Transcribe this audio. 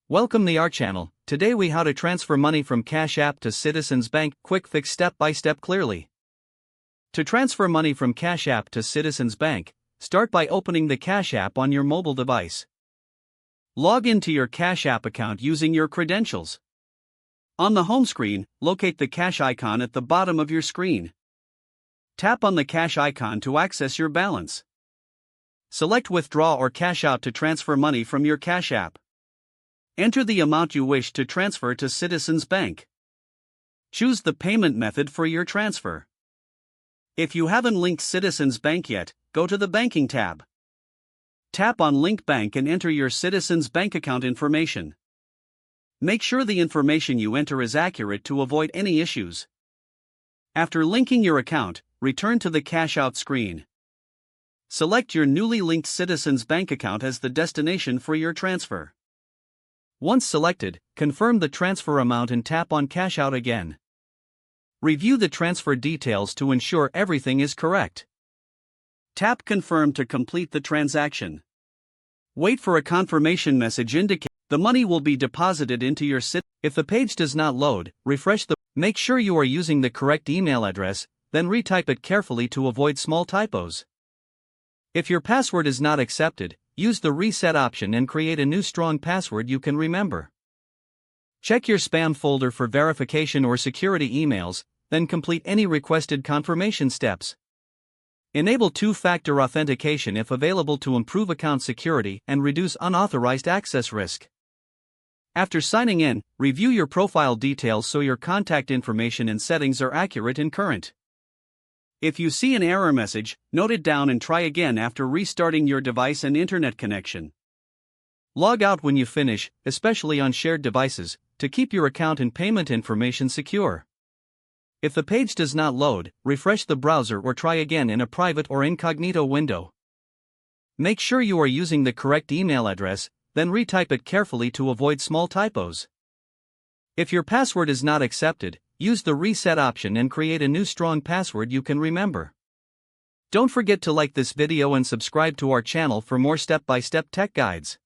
Welcome to our channel. Today we how to transfer money from Cash App to Citizens Bank. Quick fix step by step clearly. To transfer money from Cash App to Citizens Bank, start by opening the Cash App on your mobile device. Log into your Cash App account using your credentials. On the home screen, locate the Cash icon at the bottom of your screen. Tap on the Cash icon to access your balance. Select Withdraw or Cash Out to transfer money from your Cash App. Enter the amount you wish to transfer to Citizens Bank. Choose the payment method for your transfer. If you haven't linked Citizens Bank yet, go to the Banking tab. Tap on Link Bank and enter your Citizens Bank account information. Make sure the information you enter is accurate to avoid any issues. After linking your account, return to the Cash Out screen. Select your newly linked Citizens Bank account as the destination for your transfer. Once selected, confirm the transfer amount and tap on Cash Out again. Review the transfer details to ensure everything is correct. Tap Confirm to complete the transaction. Wait for a confirmation message indicating the money will be deposited into your If the page does not load, refresh the. Make sure you are using the correct email address, then retype it carefully to avoid small typos. If your password is not accepted, use the reset option and create a new strong password you can remember. Check your spam folder for verification or security emails, then complete any requested confirmation steps. Enable two-factor authentication if available to improve account security and reduce unauthorized access risk. After signing in, review your profile details so your contact information and settings are accurate and current. If you see an error message, note it down and try again after restarting your device and internet connection. Log out when you finish, especially on shared devices, to keep your account and payment information secure. If the page does not load, refresh the browser or try again in a private or incognito window. Make sure you are using the correct email address, then retype it carefully to avoid small typos. If your password is not accepted, use the reset option and create a new strong password you can remember. Don't forget to like this video and subscribe to our channel for more step-by-step tech guides.